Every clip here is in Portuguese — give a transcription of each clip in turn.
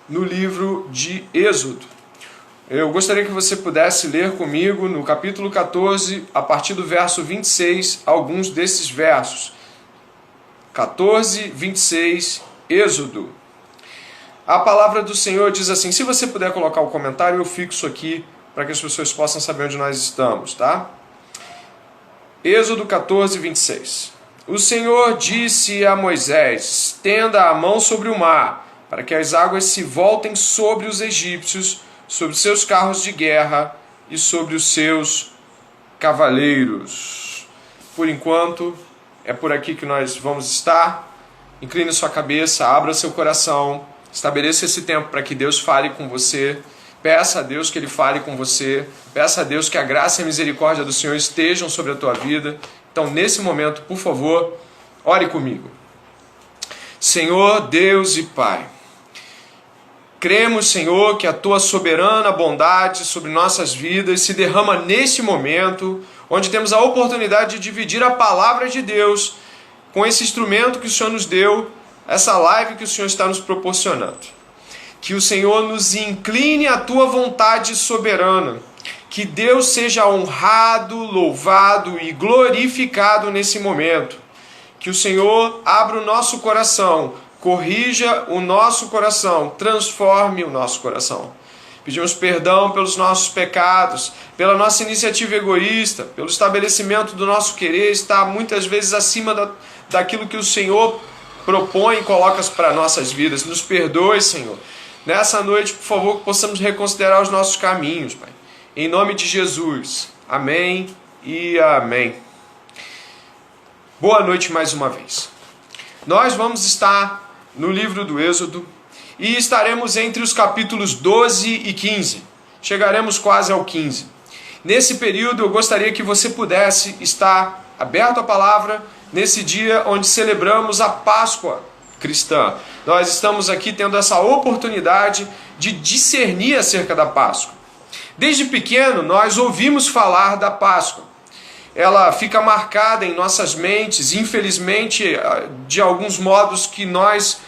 no livro de Êxodo. Eu gostaria que você pudesse ler comigo no capítulo 14, a partir do verso 26, alguns desses versos. 14, 26, Êxodo. A palavra do Senhor diz assim, se você puder colocar o comentário, eu fixo aqui para que as pessoas possam saber onde nós estamos, tá? Êxodo 14, 26. O Senhor disse a Moisés, estenda a mão sobre o mar, para que as águas se voltem sobre os egípcios, sobre seus carros de guerra e sobre os seus cavaleiros. Por enquanto, é por aqui que nós vamos estar. Incline sua cabeça, abra seu coração, estabeleça esse tempo para que Deus fale com você. Peça a Deus que Ele fale com você. Peça a Deus que a graça e a misericórdia do Senhor estejam sobre a tua vida. Então, nesse momento, por favor, ore comigo. Senhor, Deus e Pai, cremos, Senhor, que a Tua soberana bondade sobre nossas vidas se derrama neste momento, onde temos a oportunidade de dividir a palavra de Deus com esse instrumento que o Senhor nos deu, essa live que o Senhor está nos proporcionando. Que o Senhor nos incline à Tua vontade soberana, que Deus seja honrado, louvado e glorificado nesse momento. Que o Senhor abra o nosso coração, corrija o nosso coração, transforme o nosso coração. Pedimos perdão pelos nossos pecados, pela nossa iniciativa egoísta, pelo estabelecimento do nosso querer estar muitas vezes acima daquilo que o Senhor propõe e coloca para nossas vidas. Nos perdoe, Senhor. Nessa noite, por favor, que possamos reconsiderar os nossos caminhos, Pai. Em nome de Jesus. Amém e amém. Boa noite mais uma vez. Nós vamos estar no livro do Êxodo e estaremos entre os capítulos 12 e 15. Chegaremos quase ao 15. Nesse período eu gostaria que você pudesse estar aberto à palavra nesse dia onde celebramos a Páscoa cristã. Nós estamos aqui tendo essa oportunidade de discernir acerca da Páscoa. Desde pequeno nós ouvimos falar da Páscoa. Ela fica marcada em nossas mentes, infelizmente, de alguns modos que nós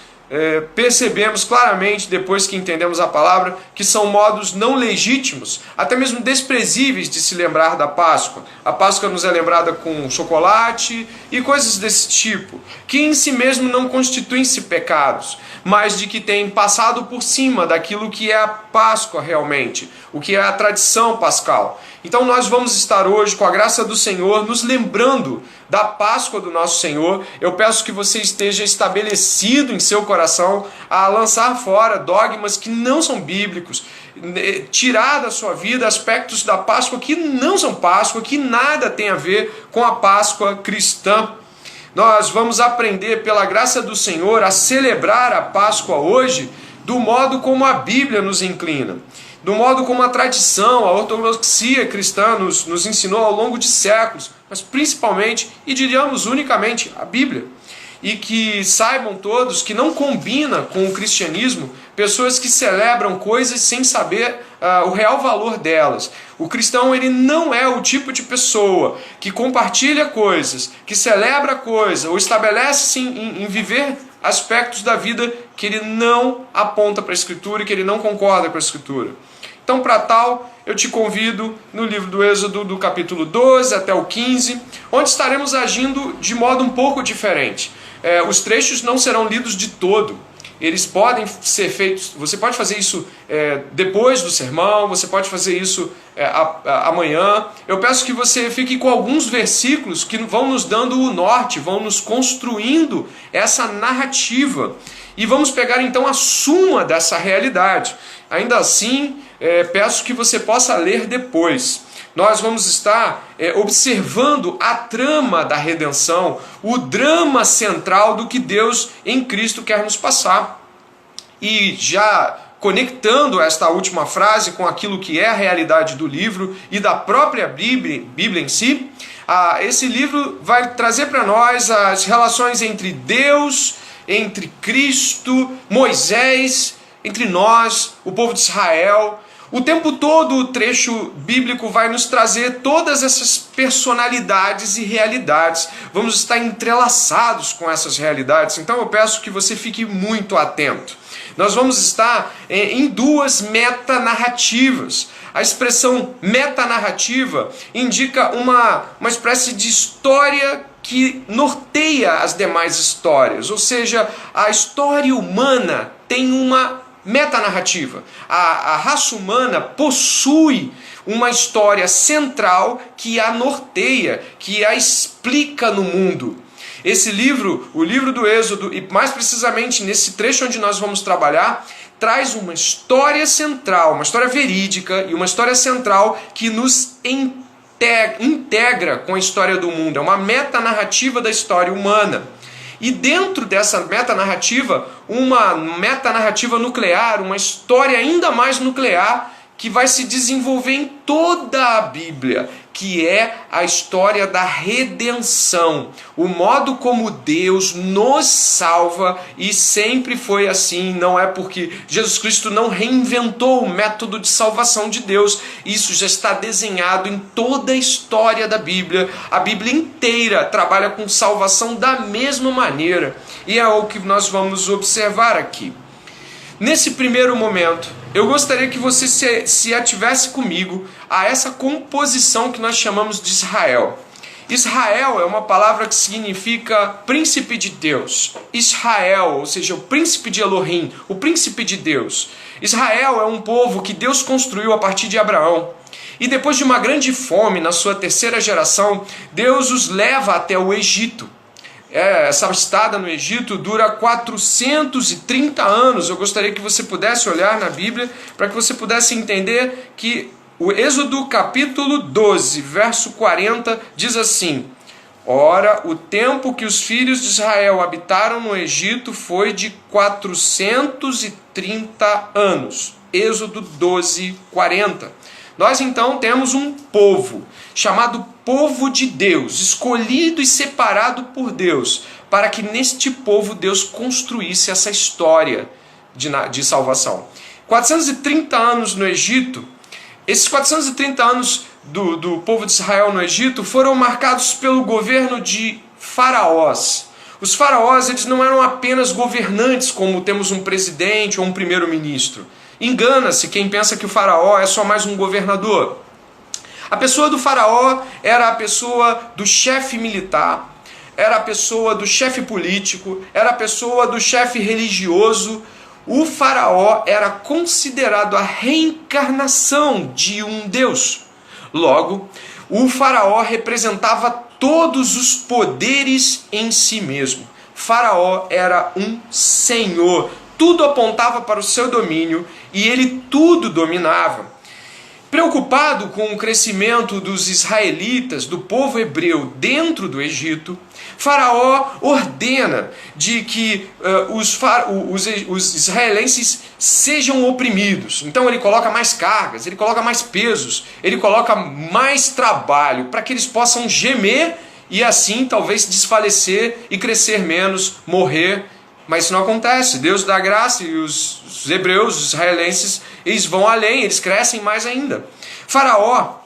percebemos claramente, depois que entendemos a palavra, que são modos não legítimos, até mesmo desprezíveis de se lembrar da Páscoa. A Páscoa nos é lembrada com chocolate e coisas desse tipo, que em si mesmo não constituem-se pecados, mas de que têm passado por cima daquilo que é a Páscoa realmente, o que é a tradição pascal. Então nós vamos estar hoje, com a graça do Senhor, nos lembrando da Páscoa do nosso Senhor. Eu peço que você esteja estabelecido em seu coração a lançar fora dogmas que não são bíblicos, tirar da sua vida aspectos da Páscoa que não são Páscoa, que nada tem a ver com a Páscoa cristã. Nós vamos aprender, pela graça do Senhor, a celebrar a Páscoa hoje do modo como a Bíblia nos inclina, do modo como a tradição, a ortodoxia cristã nos ensinou ao longo de séculos, mas principalmente, e diríamos unicamente, a Bíblia. E que saibam todos que não combina com o cristianismo pessoas que celebram coisas sem saber o real valor delas. O cristão, ele não é o tipo de pessoa que compartilha coisas, que celebra coisas, ou estabelece-se em viver aspectos da vida que ele não aponta para a Escritura e que ele não concorda com a Escritura. Então, para tal, eu te convido no livro do Êxodo, do capítulo 12 até o 15, onde estaremos agindo de modo um pouco diferente. Os trechos não serão lidos de todo. Eles podem ser feitos, você pode fazer isso depois do sermão, você pode fazer isso amanhã. Eu peço que você fique com alguns versículos que vão nos dando o norte, vão nos construindo essa narrativa. E vamos pegar então a suma dessa realidade. Ainda assim, peço que você possa ler depois. Nós vamos estar observando a trama da redenção, o drama central do que Deus em Cristo quer nos passar. E já conectando esta última frase com aquilo que é a realidade do livro e da própria Bíblia em si, esse livro vai trazer para nós as relações entre Deus, entre Cristo, Moisés, entre nós, o povo de Israel. O tempo todo o trecho bíblico vai nos trazer todas essas personalidades e realidades. Vamos estar entrelaçados com essas realidades. Então eu peço que você fique muito atento. Nós vamos estar em duas metanarrativas. A expressão metanarrativa indica uma espécie de história que norteia as demais histórias, ou seja, a história humana tem uma metanarrativa. A raça humana possui uma história central que a norteia, que a explica no mundo. Esse livro, o livro do Êxodo, e mais precisamente nesse trecho onde nós vamos trabalhar, traz uma história central, uma história verídica e uma história central que nos integra com a história do mundo. É uma metanarrativa da história humana. E dentro dessa metanarrativa, uma metanarrativa nuclear, uma história ainda mais nuclear, que vai se desenvolver em toda a Bíblia, que é a história da redenção, o modo como Deus nos salva, e sempre foi assim. Não é porque Jesus Cristo não reinventou o método de salvação de Deus, isso já está desenhado em toda a história da Bíblia. A Bíblia inteira trabalha com salvação da mesma maneira, e é o que nós vamos observar aqui. Nesse primeiro momento, eu gostaria que você se ativesse comigo a essa composição que nós chamamos de Israel. Israel é uma palavra que significa príncipe de Deus. Israel, ou seja, o príncipe de Elohim, o príncipe de Deus. Israel é um povo que Deus construiu a partir de Abraão. E depois de uma grande fome na sua terceira geração, Deus os leva até o Egito. Essa estada no Egito dura 430 anos. Eu gostaria que você pudesse olhar na Bíblia para que você pudesse entender que o Êxodo capítulo 12, verso 40 diz assim: ora, o tempo que os filhos de Israel habitaram no Egito foi de 430 anos. Êxodo 12, 40. Nós então temos um povo chamado povo de Deus, escolhido e separado por Deus, para que neste povo Deus construísse essa história de salvação. 430 anos no Egito, esses 430 anos do povo de Israel no Egito foram marcados pelo governo de faraós. Os faraós, eles não eram apenas governantes, como temos um presidente ou um primeiro-ministro. Engana-se quem pensa que o faraó é só mais um governador. A pessoa do faraó era a pessoa do chefe militar, era a pessoa do chefe político, era a pessoa do chefe religioso. O faraó era considerado a reencarnação de um deus. Logo, o faraó representava todos os poderes em si mesmo. Faraó era um senhor. Tudo apontava para o seu domínio e ele tudo dominava. Preocupado com o crescimento dos israelitas, do povo hebreu dentro do Egito, Faraó ordena de que os israelenses sejam oprimidos. Então ele coloca mais cargas, ele coloca mais pesos, ele coloca mais trabalho para que eles possam gemer e assim talvez desfalecer e crescer menos, morrer. Mas isso não acontece. Deus dá graça e os hebreus, os israelenses, eles vão além, eles crescem mais ainda. Faraó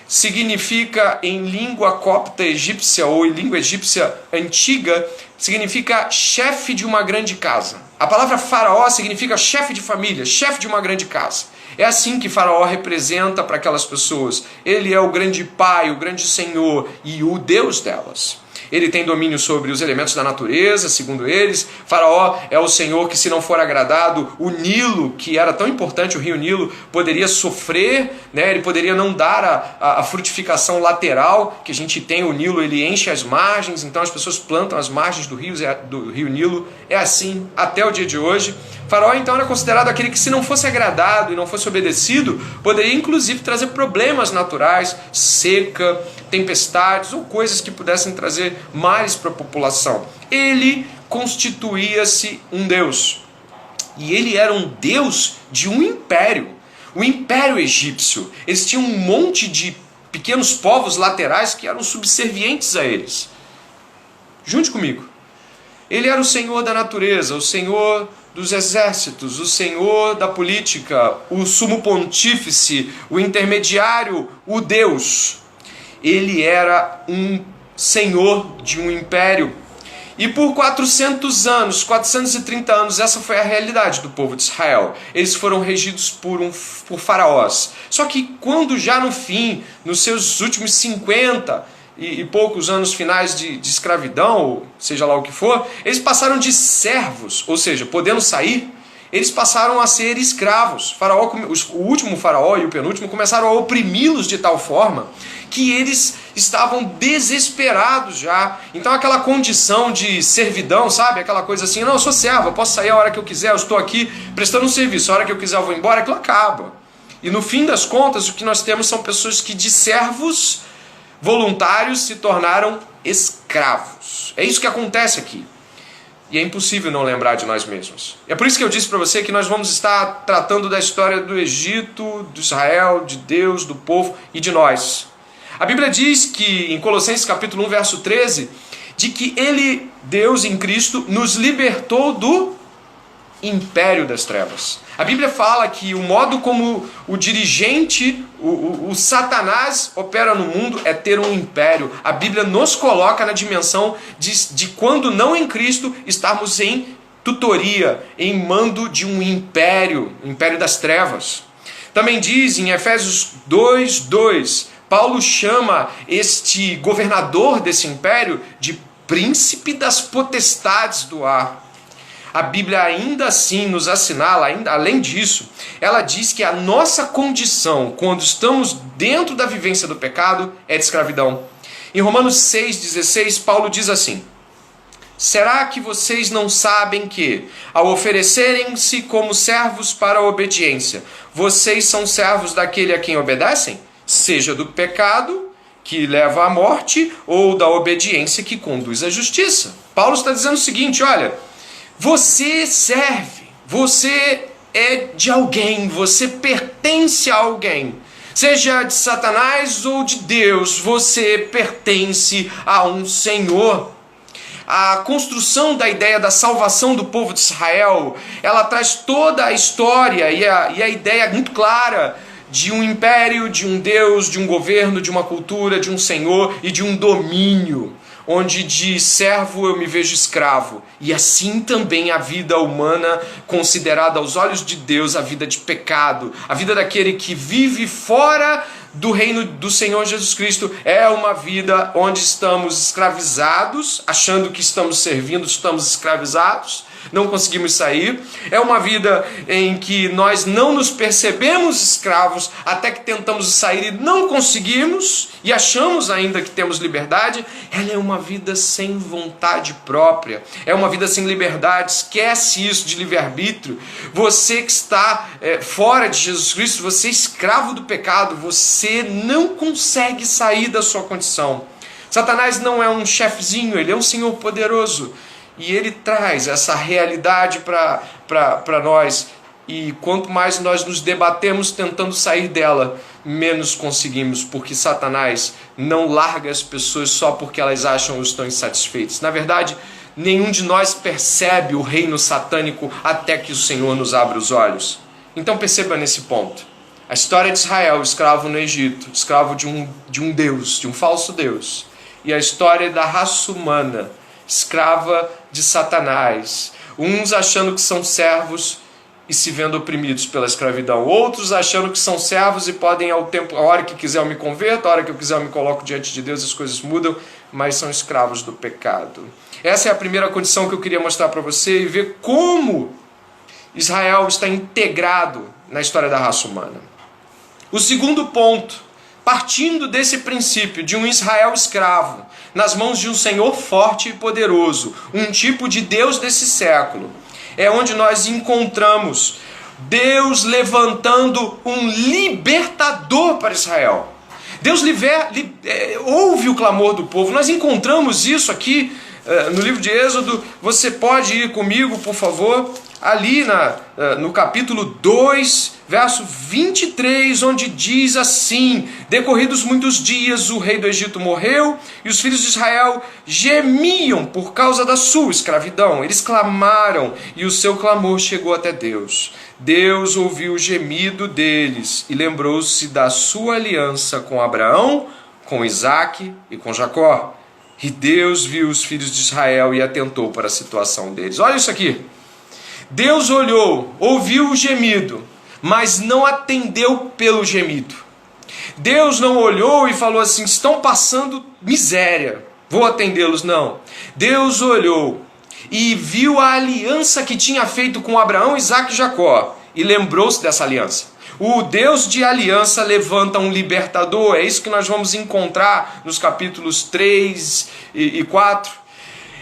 significa, em língua copta egípcia ou em língua egípcia antiga, significa chefe de uma grande casa. A palavra faraó significa chefe de família, chefe de uma grande casa. É assim que Faraó representa para aquelas pessoas. Ele é o grande pai, o grande senhor e o Deus delas. Ele tem domínio sobre os elementos da natureza, segundo eles. Faraó é o senhor que, se não for agradado, o Nilo, que era tão importante, o rio Nilo, poderia sofrer, né? Ele poderia não dar a frutificação lateral que a gente tem. O Nilo, ele enche as margens, então as pessoas plantam as margens do rio Nilo. É assim até o dia de hoje. Faraó, então, era considerado aquele que, se não fosse agradado e não fosse obedecido, poderia, inclusive, trazer problemas naturais, seca, tempestades ou coisas que pudessem trazer males para a população. Ele constituía-se um deus. E ele era um deus de um império. O Império Egípcio. Eles tinham um monte de pequenos povos laterais que eram subservientes a eles. Junte comigo. Ele era o senhor da natureza, o senhor dos exércitos, o senhor da política, o sumo pontífice, o intermediário, o Deus. Ele era um senhor de um império. E por 400 anos, 430 anos, essa foi a realidade do povo de Israel. Eles foram regidos por faraós. Só que quando já no fim, nos seus últimos 50 e poucos anos finais de escravidão, ou seja lá o que for, eles passaram de servos, ou seja, podendo sair, eles passaram a ser escravos. O último faraó e o penúltimo começaram a oprimi-los de tal forma que eles estavam desesperados já. Então aquela condição de servidão, sabe? Aquela coisa assim, não, eu sou servo, eu posso sair a hora que eu quiser, eu estou aqui prestando um serviço, a hora que eu quiser eu vou embora, aquilo acaba. E no fim das contas, o que nós temos são pessoas que de servos voluntários se tornaram escravos. É isso que acontece aqui. E é impossível não lembrar de nós mesmos. É por isso que eu disse para você que nós vamos estar tratando da história do Egito, de Israel, de Deus, do povo e de nós. A Bíblia diz que, em Colossenses capítulo 1, verso 13, de que Ele, Deus em Cristo, nos libertou do império das trevas. A Bíblia fala que o modo como o dirigente, o Satanás opera no mundo é ter um império. A Bíblia nos coloca na dimensão de quando não em Cristo, estarmos em tutoria, em mando de um império, o império das trevas. Também diz em Efésios 2:2, Paulo chama este governador desse império de príncipe das potestades do ar. A Bíblia ainda assim nos assinala, além disso, ela diz que a nossa condição, quando estamos dentro da vivência do pecado, é de escravidão. Em Romanos 6,16, Paulo diz assim: será que vocês não sabem que, ao oferecerem-se como servos para a obediência, vocês são servos daquele a quem obedecem? Seja do pecado, que leva à morte, ou da obediência que conduz à justiça. Paulo está dizendo o seguinte, olha, você serve, você é de alguém, você pertence a alguém. Seja de Satanás ou de Deus, você pertence a um Senhor. A construção da ideia da salvação do povo de Israel, ela traz toda a história e a ideia muito clara de um império, de um Deus, de um governo, de uma cultura, de um Senhor e de um domínio, onde de servo eu me vejo escravo. E assim também a vida humana, considerada aos olhos de Deus, a vida de pecado, a vida daquele que vive fora do reino do Senhor Jesus Cristo, é uma vida onde estamos escravizados, achando que estamos servindo, estamos escravizados, não conseguimos sair. É uma vida em que nós não nos percebemos escravos até que tentamos sair e não conseguimos e achamos ainda que temos liberdade. Ela é uma vida sem vontade própria, é uma vida sem liberdade. Esquece isso de livre-arbítrio. Você que está fora de Jesus Cristo, você é escravo do pecado, você não consegue sair da sua condição. Satanás não é um chefezinho, ele é um Senhor poderoso. E ele traz essa realidade para nós. E quanto mais nós nos debatemos tentando sair dela, menos conseguimos, porque Satanás não larga as pessoas só porque elas acham ou estão insatisfeitas. Na verdade, nenhum de nós percebe o reino satânico até que o Senhor nos abra os olhos. Então perceba nesse ponto. A história de Israel, escravo no Egito, escravo de um Deus, de um falso Deus. E a história da raça humana, escrava de Satanás, uns achando que são servos e se vendo oprimidos pela escravidão, outros achando que são servos e podem a hora que quiser eu me converto, a hora que eu quiser eu me coloco diante de Deus, as coisas mudam, mas são escravos do pecado. Essa é a primeira condição que eu queria mostrar para você e ver como Israel está integrado na história da raça humana. O segundo ponto, partindo desse princípio de um Israel escravo, nas mãos de um Senhor forte e poderoso, um tipo de Deus desse século, é onde nós encontramos Deus levantando um libertador para Israel. Deus ouve o clamor do povo. Nós encontramos isso aqui no livro de Êxodo. Você pode ir comigo, por favor, ali no capítulo 2, verso 23, onde diz assim: decorridos muitos dias, o rei do Egito morreu, e os filhos de Israel gemiam por causa da sua escravidão. Eles clamaram, e o seu clamor chegou até Deus. Deus ouviu o gemido deles, e lembrou-se da sua aliança com Abraão, com Isaque e com Jacó. E Deus viu os filhos de Israel e atentou para a situação deles. Olha isso aqui. Deus olhou, ouviu o gemido, mas não atendeu pelo gemido. Deus não olhou e falou assim: estão passando miséria, vou atendê-los. Não. Deus olhou e viu a aliança que tinha feito com Abraão, Isaque e Jacó, e lembrou-se dessa aliança. O Deus de aliança levanta um libertador. É isso que nós vamos encontrar nos capítulos 3 e 4.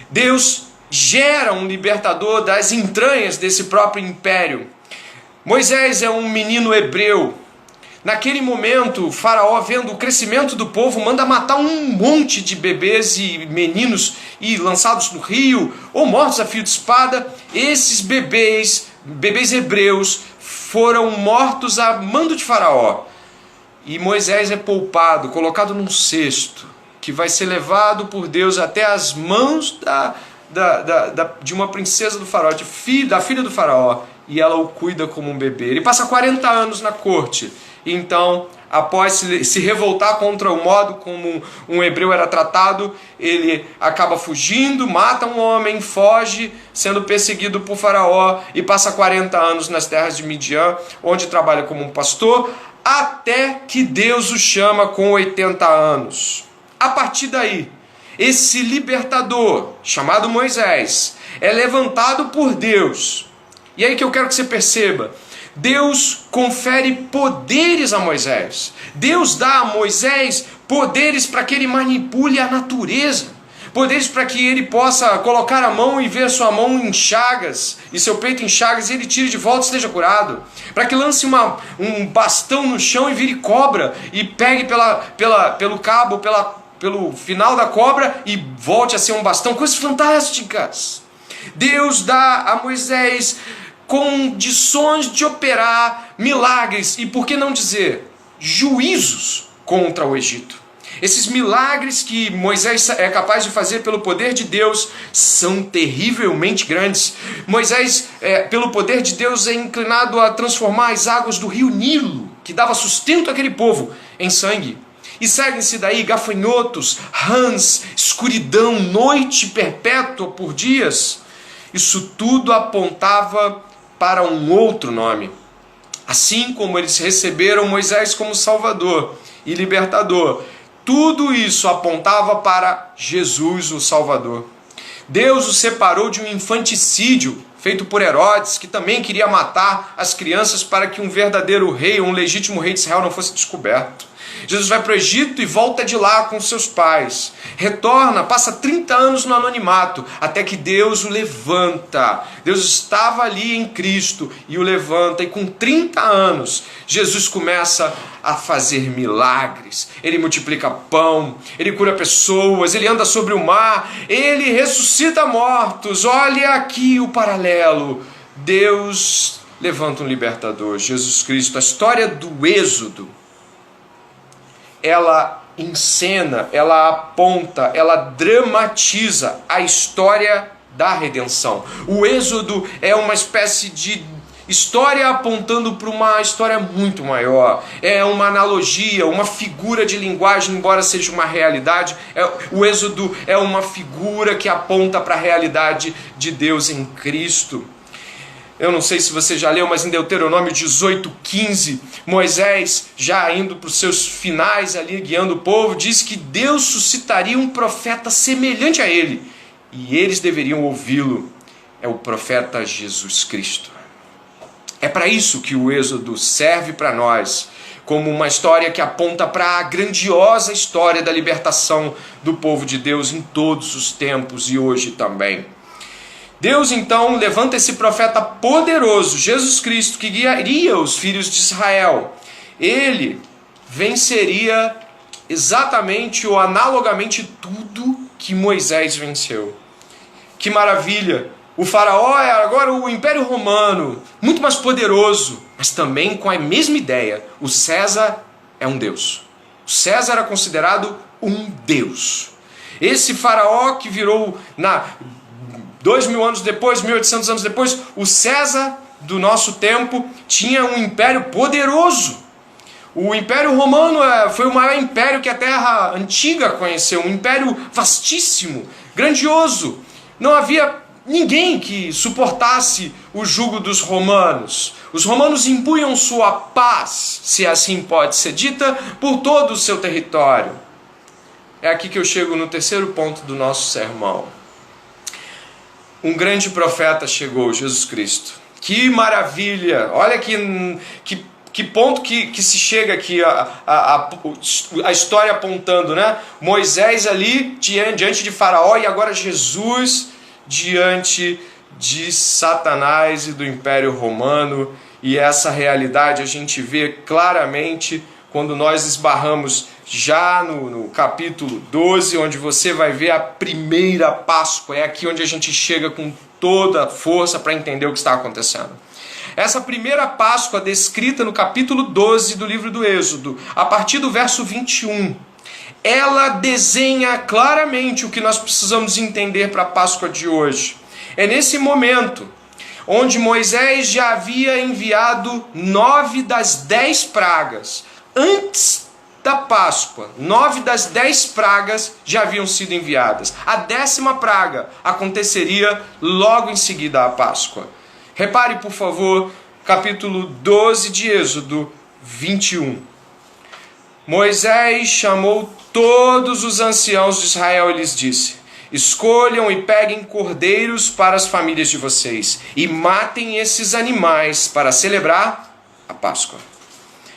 Deus gera um libertador das entranhas desse próprio império. Moisés é um menino hebreu. Naquele momento, o faraó, vendo o crescimento do povo, manda matar um monte de bebês e meninos e lançados no rio ou mortos a fio de espada. Esses bebês hebreus, foram mortos a mando de faraó. E Moisés é poupado, colocado num cesto, que vai ser levado por Deus até as mãos de uma princesa do faraó, da filha do faraó, e ela o cuida como um bebê. Ele passa 40 anos na corte. Então, após se revoltar contra o modo como um hebreu era tratado, ele acaba fugindo, mata um homem, foge, sendo perseguido por faraó, e passa 40 anos nas terras de Midian, onde trabalha como um pastor, até que Deus o chama com 80 anos. A partir daí, esse libertador, chamado Moisés, é levantado por Deus. E aí que eu quero que você perceba: Deus confere poderes a Moisés. Deus dá a Moisés poderes para que ele manipule a natureza. Poderes para que ele possa colocar a mão e ver sua mão em chagas, e seu peito em chagas, e ele tire de volta e esteja curado. Para que lance um bastão no chão e vire cobra, e pegue pelo cabo, pelo final da cobra, e volte a ser um bastão. Coisas fantásticas. Deus dá a Moisés condições de operar milagres e, por que não dizer, juízos contra o Egito. Esses milagres que Moisés é capaz de fazer pelo poder de Deus são terrivelmente grandes. Moisés, pelo poder de Deus, é inclinado a transformar as águas do rio Nilo, que dava sustento àquele povo, em sangue. E seguem-se daí gafanhotos, rãs, escuridão, noite perpétua por dias. Isso tudo apontava para um outro nome. Assim como eles receberam Moisés como Salvador e Libertador, tudo isso apontava para Jesus, o Salvador. Deus o separou de um infanticídio feito por Herodes, que também queria matar as crianças para que um verdadeiro rei, um legítimo rei de Israel, não fosse descoberto. Jesus vai para o Egito e volta de lá com seus pais. Retorna, passa 30 anos no anonimato, até que Deus o levanta. Deus estava ali em Cristo e o levanta, e com 30 anos, Jesus começa a fazer milagres. Ele multiplica pão, ele cura pessoas, ele anda sobre o mar, ele ressuscita mortos. Olha aqui o paralelo. Deus levanta um libertador, Jesus Cristo. A história do Êxodo, ela encena, ela aponta, ela dramatiza a história da redenção. O Êxodo é uma espécie de história apontando para uma história muito maior. É uma analogia, uma figura de linguagem, embora seja uma realidade. O Êxodo é uma figura que aponta para a realidade de Deus em Cristo. Eu não sei se você já leu, mas em Deuteronômio 18:15, Moisés, já indo para os seus finais ali, guiando o povo, diz que Deus suscitaria um profeta semelhante a ele, e eles deveriam ouvi-lo. É o profeta Jesus Cristo. É para isso que o Êxodo serve para nós, como uma história que aponta para a grandiosa história da libertação do povo de Deus em todos os tempos e hoje também. Deus então levanta esse profeta poderoso, Jesus Cristo, que guiaria os filhos de Israel. Ele venceria exatamente ou analogamente tudo que Moisés venceu. Que maravilha! O faraó é agora o Império Romano, muito mais poderoso, mas também com a mesma ideia. O César é um deus. O César era considerado um deus. Esse faraó que virou 2.000 anos depois, 1.800 anos depois, o César do nosso tempo tinha um império poderoso. O Império Romano foi o maior império que a Terra Antiga conheceu, um império vastíssimo, grandioso. Não havia ninguém que suportasse o jugo dos romanos. Os romanos impunham sua paz, se assim pode ser dita, por todo o seu território. É aqui que eu chego no terceiro ponto do nosso sermão. Um grande profeta chegou, Jesus Cristo. Que maravilha! Olha que ponto que se chega aqui, a história apontando, né? Moisés ali diante de Faraó e agora Jesus diante de Satanás e do Império Romano. E essa realidade a gente vê claramente quando nós esbarramos já no capítulo 12, onde você vai ver a primeira Páscoa. É aqui onde a gente chega com toda a força para entender o que está acontecendo. Essa primeira Páscoa descrita no capítulo 12 do livro do Êxodo, a partir do verso 21, ela desenha claramente o que nós precisamos entender para a Páscoa de hoje. É nesse momento onde Moisés já havia enviado 9 das 10 pragas. Antes da Páscoa, 9 das 10 pragas já haviam sido enviadas. A 10ª praga aconteceria logo em seguida à Páscoa. Repare, por favor, capítulo 12 de Êxodo 21. Moisés chamou todos os anciãos de Israel e lhes disse: escolham e peguem cordeiros para as famílias de vocês e matem esses animais para celebrar a Páscoa.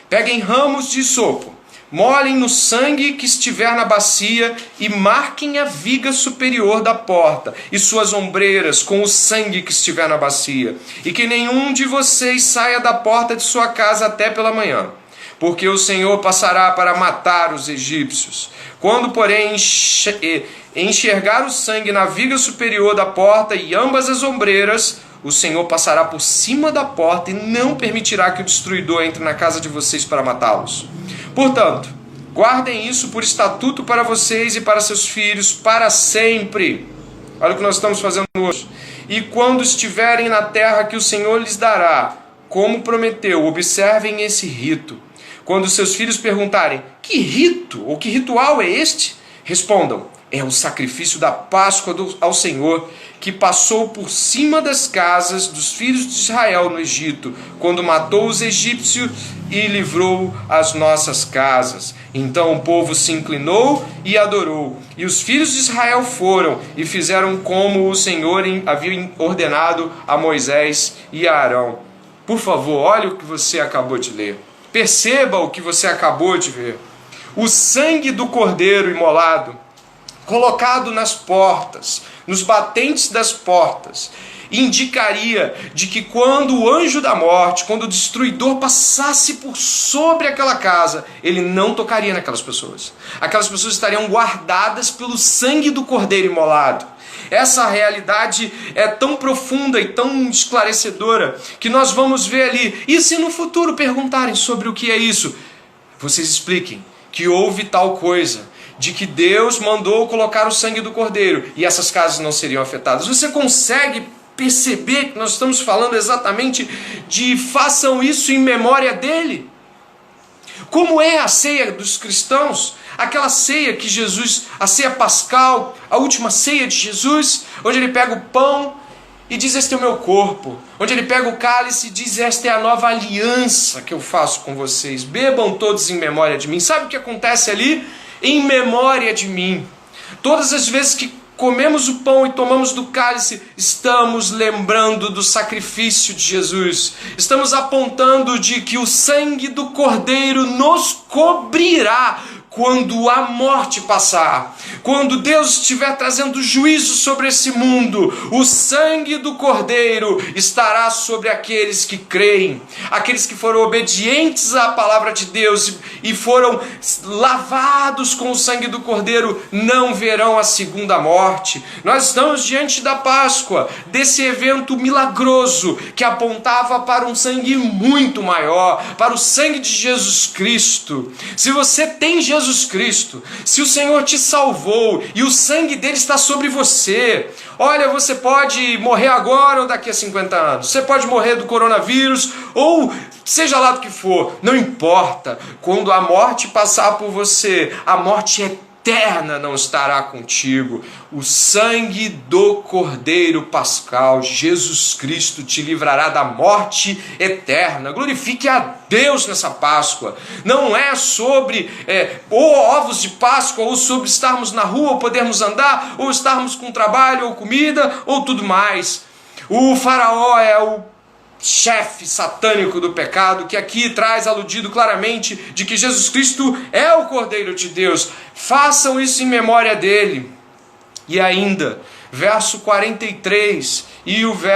Peguem ramos de isopo, molhem no sangue que estiver na bacia e marquem a viga superior da porta e suas ombreiras com o sangue que estiver na bacia. E que nenhum de vocês saia da porta de sua casa até pela manhã, porque o Senhor passará para matar os egípcios. Quando, porém, enxergar o sangue na viga superior da porta e ambas as ombreiras, o Senhor passará por cima da porta e não permitirá que o destruidor entre na casa de vocês para matá-los. Portanto, guardem isso por estatuto para vocês e para seus filhos para sempre. Olha o que nós estamos fazendo hoje. E quando estiverem na terra que o Senhor lhes dará, como prometeu, observem esse rito. Quando seus filhos perguntarem: que rito ou que ritual é este? Respondam: é o sacrifício da Páscoa ao Senhor, que passou por cima das casas dos filhos de Israel no Egito, quando matou os egípcios e livrou as nossas casas. Então o povo se inclinou e adorou. E os filhos de Israel foram e fizeram como o Senhor havia ordenado a Moisés e a Arão. Por favor, olhe o que você acabou de ler. Perceba o que você acabou de ver. O sangue do cordeiro imolado, colocado nas portas, nos batentes das portas, indicaria de que quando o anjo da morte, quando o destruidor passasse por sobre aquela casa, ele não tocaria naquelas pessoas. Aquelas pessoas estariam guardadas pelo sangue do cordeiro imolado. Essa realidade é tão profunda e tão esclarecedora que nós vamos ver ali. E se no futuro perguntarem sobre o que é isso, vocês expliquem que houve tal coisa, de que Deus mandou colocar o sangue do cordeiro e essas casas não seriam afetadas. Você consegue perceber que nós estamos falando exatamente de façam isso em memória dele? Como é a ceia dos cristãos? Aquela ceia que Jesus, a ceia pascal, a última ceia de Jesus, onde ele pega o pão e diz: este é o meu corpo. Onde ele pega o cálice e diz: esta é a nova aliança que eu faço com vocês. Bebam todos em memória de mim. Sabe o que acontece ali? Em memória de mim. Todas as vezes que comemos o pão e tomamos do cálice, estamos lembrando do sacrifício de Jesus. Estamos apontando de que o sangue do Cordeiro nos cobrirá quando a morte passar. Quando Deus estiver trazendo juízo sobre esse mundo, o sangue do Cordeiro estará sobre aqueles que creem, aqueles que foram obedientes à palavra de Deus e foram lavados com o sangue do Cordeiro, não verão a segunda morte. Nós estamos diante da Páscoa, desse evento milagroso que apontava para um sangue muito maior, para o sangue de Jesus Cristo. Se você tem Jesus Jesus Cristo, se o Senhor te salvou e o sangue dele está sobre você, olha, você pode morrer agora ou daqui a 50 anos, você pode morrer do coronavírus ou seja lá do que for, não importa, quando a morte passar por você, a morte eterna não estará contigo. O sangue do Cordeiro Pascal, Jesus Cristo, te livrará da morte eterna. Glorifique a Deus nessa Páscoa. Não é sobre ou ovos de Páscoa, ou sobre estarmos na rua, ou podermos andar, ou estarmos com trabalho, ou comida, ou tudo mais. O faraó é o chefe satânico do pecado, que aqui traz aludido claramente de que Jesus Cristo é o Cordeiro de Deus. Façam isso em memória dele. E ainda, verso 43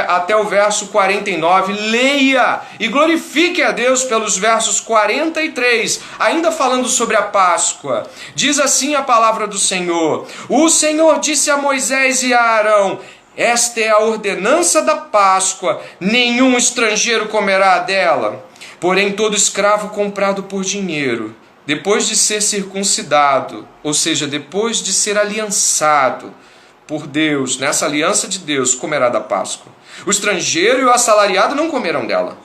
até o verso 49, leia e glorifique a Deus pelos versos 43, ainda falando sobre a Páscoa. Diz assim a palavra do Senhor: o Senhor disse a Moisés e a Arão: esta é a ordenança da Páscoa, nenhum estrangeiro comerá dela. Porém, todo escravo comprado por dinheiro, depois de ser circuncidado, ou seja, depois de ser aliançado por Deus, nessa aliança de Deus, comerá da Páscoa. O estrangeiro e o assalariado não comerão dela.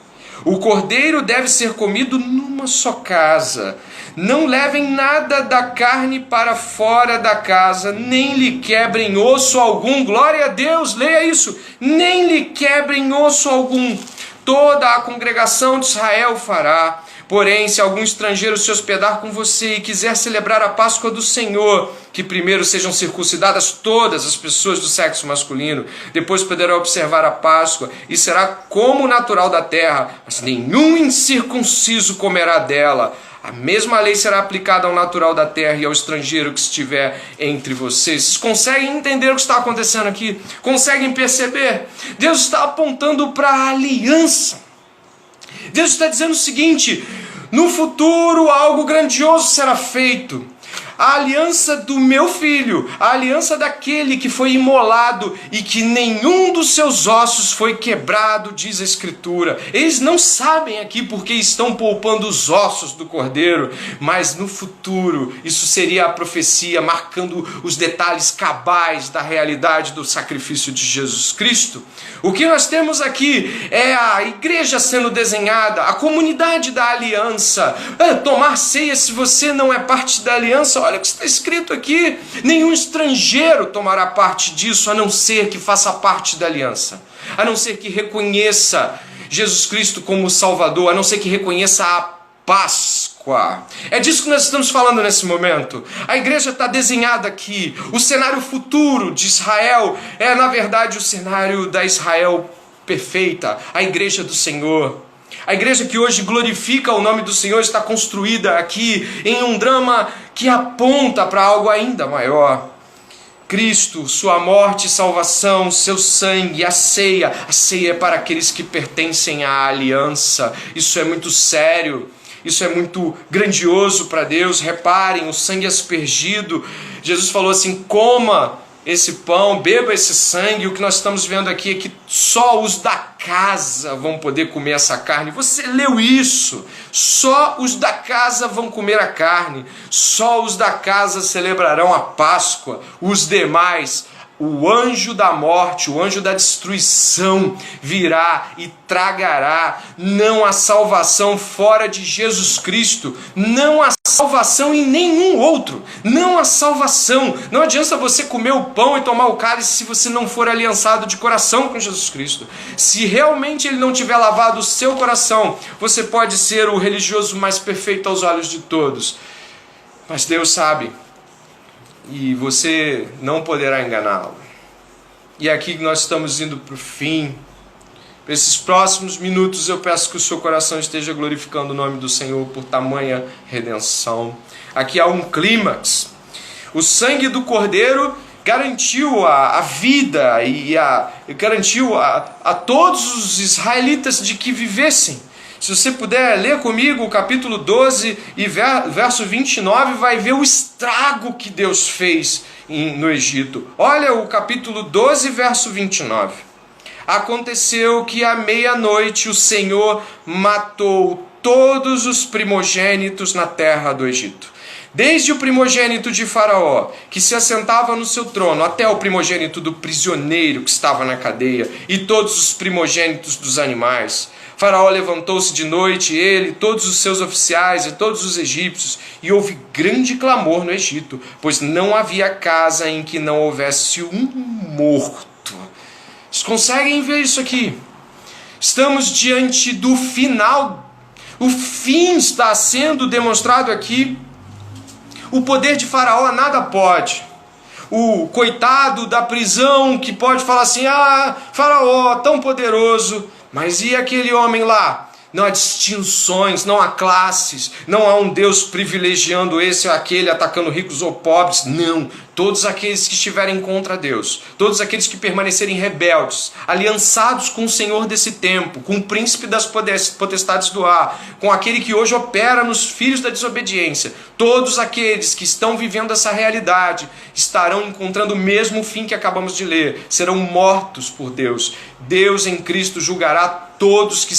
O cordeiro deve ser comido numa só casa. Não levem nada da carne para fora da casa, nem lhe quebrem osso algum. Glória a Deus, leia isso. Nem lhe quebrem osso algum. Toda a congregação de Israel fará. Porém, se algum estrangeiro se hospedar com você e quiser celebrar a Páscoa do Senhor, que primeiro sejam circuncidadas todas as pessoas do sexo masculino, depois poderá observar a Páscoa e será como natural da terra, mas nenhum incircunciso comerá dela. A mesma lei será aplicada ao natural da terra e ao estrangeiro que estiver entre vocês. Vocês conseguem entender o que está acontecendo aqui? Conseguem perceber? Deus está apontando para a aliança. Deus está dizendo o seguinte: no futuro algo grandioso será feito. A aliança do meu filho, a aliança daquele que foi imolado e que nenhum dos seus ossos foi quebrado, diz a Escritura. Eles não sabem aqui porque estão poupando os ossos do cordeiro, mas no futuro isso seria a profecia marcando os detalhes cabais da realidade do sacrifício de Jesus Cristo. O que nós temos aqui é a igreja sendo desenhada, a comunidade da aliança. Tomar ceia se você não é parte da aliança, olha o que está escrito aqui: nenhum estrangeiro tomará parte disso, a não ser que faça parte da aliança, a não ser que reconheça Jesus Cristo como Salvador, a não ser que reconheça a Páscoa. É disso que nós estamos falando nesse momento. A igreja está desenhada aqui. O cenário futuro de Israel é, na verdade, o cenário da Israel perfeita, a igreja do Senhor. A igreja que hoje glorifica o nome do Senhor está construída aqui em um drama que aponta para algo ainda maior. Cristo, sua morte e salvação, seu sangue, a ceia. A ceia é para aqueles que pertencem à aliança. Isso é muito sério. Isso é muito grandioso para Deus. Reparem, o sangue aspergido. Jesus falou assim: coma esse pão, beba esse sangue. O que nós estamos vendo aqui é que só os da casa vão poder comer essa carne. Você leu isso? Só os da casa vão comer a carne. Só os da casa celebrarão a Páscoa. Os demais, o anjo da morte, o anjo da destruição virá e tragará. Não há salvação fora de Jesus Cristo. Não há salvação em nenhum outro. Não há salvação. Não adianta você comer o pão e tomar o cálice se você não for aliançado de coração com Jesus Cristo. Se realmente ele não tiver lavado o seu coração, você pode ser o religioso mais perfeito aos olhos de todos. Mas Deus sabe. E você não poderá enganá-lo. E é aqui que nós estamos indo para o fim. Para esses próximos minutos eu peço que o seu coração esteja glorificando o nome do Senhor por tamanha redenção. Aqui há um clímax. O sangue do Cordeiro garantiu a vida e garantiu a todos os israelitas de que vivessem. Se você puder ler comigo o capítulo 12 e verso 29, vai ver o estrago que Deus fez no Egito. Olha o capítulo 12, verso 29. Aconteceu que à meia-noite o Senhor matou todos os primogênitos na terra do Egito, Desde o primogênito de Faraó, que se assentava no seu trono, até o primogênito do prisioneiro que estava na cadeia, e todos os primogênitos dos animais. Faraó levantou-se de noite, ele, todos os seus oficiais e todos os egípcios, e houve grande clamor no Egito, pois não havia casa em que não houvesse um morto. Vocês conseguem ver isso aqui? Estamos diante do final. O fim está sendo demonstrado aqui. O poder de Faraó nada pode. O coitado da prisão que pode falar assim: ah, Faraó, tão poderoso. Mas e aquele homem lá? Não há distinções, não há classes, não há um Deus privilegiando esse ou aquele, atacando ricos ou pobres. Não, todos aqueles que estiverem contra Deus, todos aqueles que permanecerem rebeldes, aliançados com o Senhor desse tempo, com o príncipe das potestades do ar, com aquele que hoje opera nos filhos da desobediência, todos aqueles que estão vivendo essa realidade estarão encontrando o mesmo fim que acabamos de ler, serão mortos por Deus. Deus em Cristo julgará todos que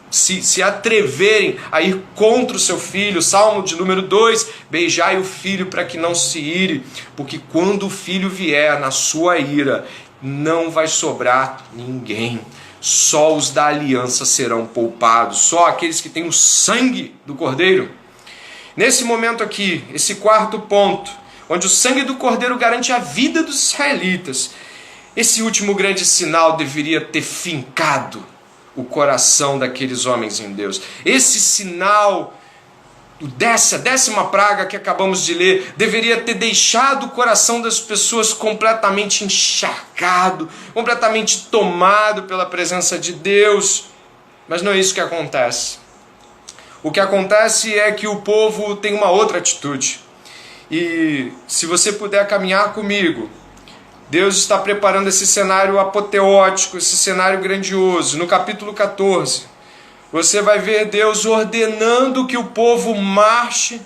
se atreverem a ir contra o seu filho. Salmo de número 2, beijai o filho para que não se ire, porque quando o filho vier na sua ira, não vai sobrar ninguém. Só os da aliança serão poupados, só aqueles que têm o sangue do Cordeiro. Nesse momento aqui, esse quarto ponto, onde o sangue do Cordeiro garante a vida dos israelitas, esse último grande sinal deveria ter fincado o coração daqueles homens em Deus. Esse sinal, a décima praga que acabamos de ler, deveria ter deixado o coração das pessoas completamente encharcado, completamente tomado pela presença de Deus. Mas não é isso que acontece. O que acontece é que o povo tem uma outra atitude. E se você puder caminhar comigo, Deus está preparando esse cenário apoteótico, esse cenário grandioso. No capítulo 14, você vai ver Deus ordenando que o povo marche.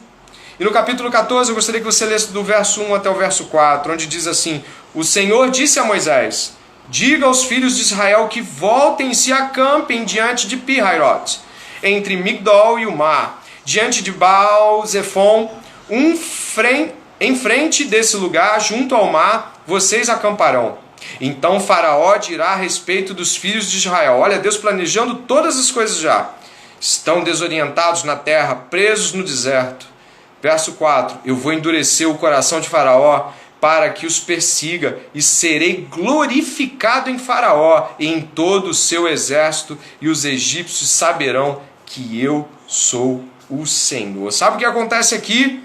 E no capítulo 14, eu gostaria que você lesse do verso 1 até o verso 4, onde diz assim: o Senhor disse a Moisés: diga aos filhos de Israel que voltem e se acampem diante de Pi-Hairot, entre Migdol e o mar, diante de Baal-Zephon, em frente desse lugar, junto ao mar, vocês acamparão. Então Faraó dirá a respeito dos filhos de Israel: olha, Deus planejando todas as coisas já. Estão desorientados na terra, presos no deserto. Verso 4: eu vou endurecer o coração de Faraó para que os persiga, e serei glorificado em Faraó e em todo o seu exército, e os egípcios saberão que eu sou o Senhor. Sabe o que acontece aqui?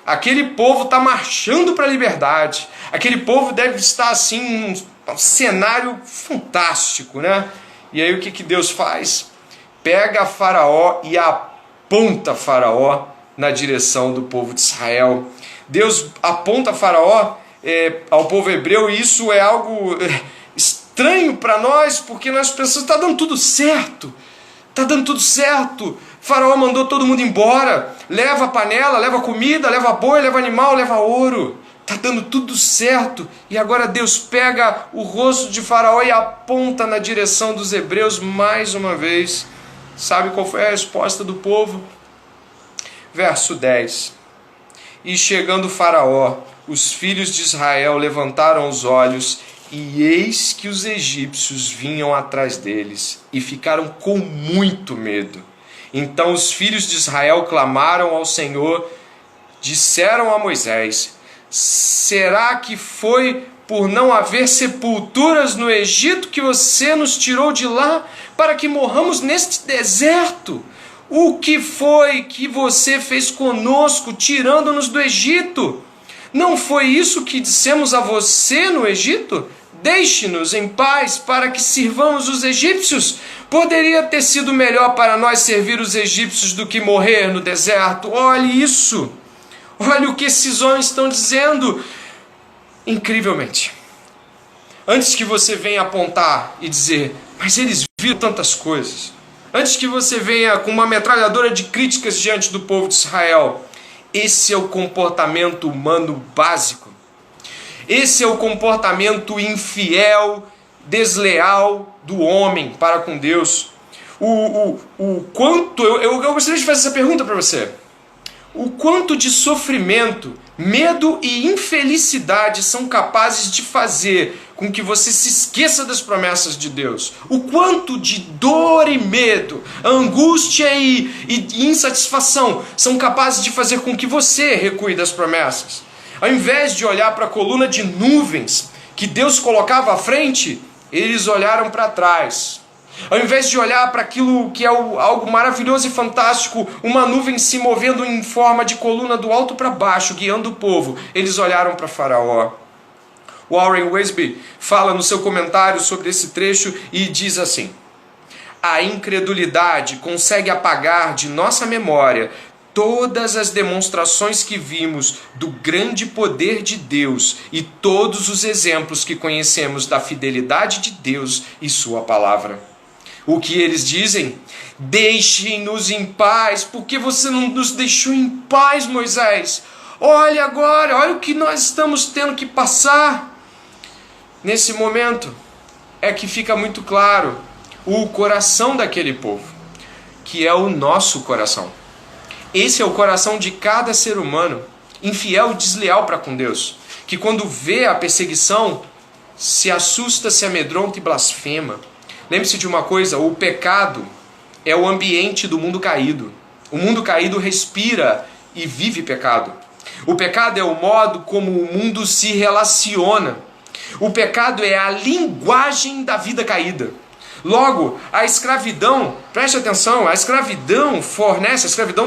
Aquele povo está marchando para a liberdade. Aquele povo deve estar assim, um cenário fantástico, né? E aí o que Deus faz? Pega Faraó e aponta Faraó na direção do povo de Israel. Deus aponta Faraó ao povo hebreu, e isso é algo estranho para nós, porque nós pensamos: está dando tudo certo. Está dando tudo certo. Faraó mandou todo mundo embora. Leva a panela, leva comida, leva boi, leva animal, leva ouro. Está dando tudo certo. E agora Deus pega o rosto de Faraó e aponta na direção dos hebreus mais uma vez. Sabe qual foi a resposta do povo? Verso 10. E chegando Faraó, os filhos de Israel levantaram os olhos, e eis que os egípcios vinham atrás deles, e ficaram com muito medo. Então os filhos de Israel clamaram ao Senhor, disseram a Moisés: será que foi por não haver sepulturas no Egito que você nos tirou de lá, para que morramos neste deserto? O que foi que você fez conosco, tirando-nos do Egito? Não foi isso que dissemos a você no Egito? Deixe-nos em paz para que sirvamos os egípcios. Poderia ter sido melhor para nós servir os egípcios do que morrer no deserto. Olhe isso. Olhe o que esses homens estão dizendo. Incrivelmente. Antes que você venha apontar e dizer: mas eles viram tantas coisas. Antes que você venha com uma metralhadora de críticas diante do povo de Israel. Esse é o comportamento humano básico. Esse é o comportamento infiel, desleal do homem para com Deus. Eu gostaria de fazer essa pergunta para você. o quanto de sofrimento, medo e infelicidade são capazes de fazer com que você se esqueça das promessas de Deus. O quanto de dor e medo, angústia e insatisfação são capazes de fazer com que você recue das promessas. Ao invés de olhar para a coluna de nuvens que Deus colocava à frente, eles olharam para trás. Ao invés de olhar para aquilo que é algo maravilhoso e fantástico, uma nuvem se movendo em forma de coluna do alto para baixo, guiando o povo, eles olharam para Faraó. Warren Wiersbe fala no seu comentário sobre esse trecho e diz assim: a incredulidade consegue apagar de nossa memória todas as demonstrações que vimos do grande poder de Deus e todos os exemplos que conhecemos da fidelidade de Deus e sua palavra. O que eles dizem? Deixem-nos em paz, porque você não nos deixou em paz, Moisés. Olha agora, olha o que nós estamos tendo que passar. Nesse momento é que fica muito claro o coração daquele povo, que é o nosso coração. Esse é o coração de cada ser humano, infiel e desleal para com Deus, que quando vê a perseguição, se assusta, se amedronta e blasfema. Lembre-se de uma coisa, o pecado é o ambiente do mundo caído. O mundo caído respira e vive pecado. O pecado é o modo como o mundo se relaciona. O pecado é a linguagem da vida caída. Logo, a escravidão, preste atenção, a escravidão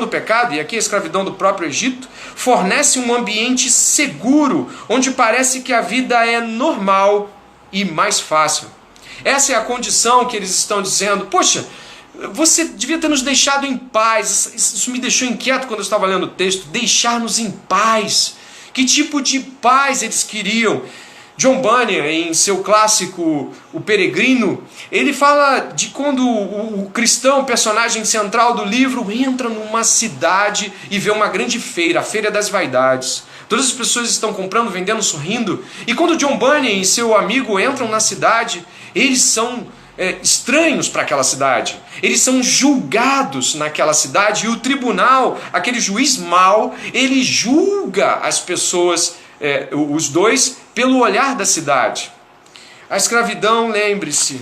do pecado, e aqui a escravidão do próprio Egito, fornece um ambiente seguro, onde parece que a vida é normal e mais fácil. Essa é a condição que eles estão dizendo. Poxa, você devia ter nos deixado em paz. Isso me deixou inquieto quando eu estava lendo o texto. Deixar-nos em paz. Que tipo de paz eles queriam? John Bunyan, em seu clássico O Peregrino, ele fala de quando o cristão, personagem central do livro, entra numa cidade e vê uma grande feira, a Feira das Vaidades. Todas as pessoas estão comprando, vendendo, sorrindo. E quando John Bunyan e seu amigo entram na cidade, eles são estranhos para aquela cidade. Eles são julgados naquela cidade e o tribunal, aquele juiz mau, ele julga as pessoas, os dois, pelo olhar da cidade. A escravidão, lembre-se,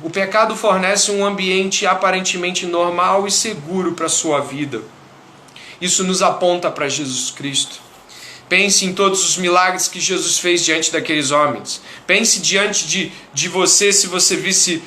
o pecado fornece um ambiente aparentemente normal e seguro para a sua vida. Isso nos aponta para Jesus Cristo. Pense em todos os milagres que Jesus fez diante daqueles homens. Pense diante de você, se você visse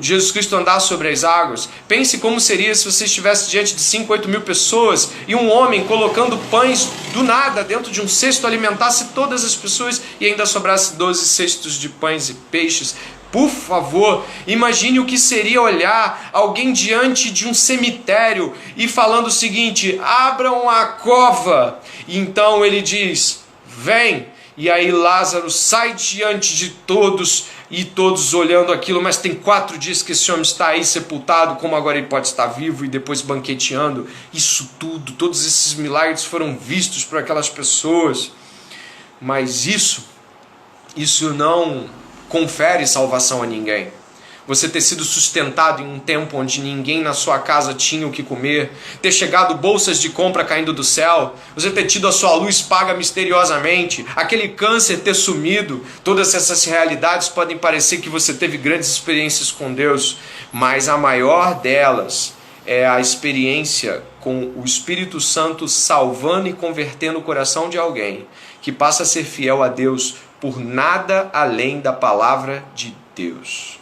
Jesus Cristo andar sobre as águas. Pense como seria se você estivesse diante de 5, 8 mil pessoas e um homem colocando pães do nada dentro de um cesto, alimentasse todas as pessoas e ainda sobrasse 12 cestos de pães e peixes. Por favor, imagine o que seria olhar alguém diante de um cemitério e falando o seguinte: abram a cova. E então ele diz: vem. E aí Lázaro sai diante de todos e todos olhando aquilo, mas tem 4 dias que esse homem está aí sepultado, como agora ele pode estar vivo e depois banqueteando. Isso tudo, todos esses milagres foram vistos por aquelas pessoas. Mas isso não confere salvação a ninguém. Você ter sido sustentado em um tempo onde ninguém na sua casa tinha o que comer, ter chegado bolsas de compra caindo do céu, você ter tido a sua luz paga misteriosamente, aquele câncer ter sumido, todas essas realidades podem parecer que você teve grandes experiências com Deus, mas a maior delas é a experiência com o Espírito Santo salvando e convertendo o coração de alguém que passa a ser fiel a Deus por nada além da palavra de Deus.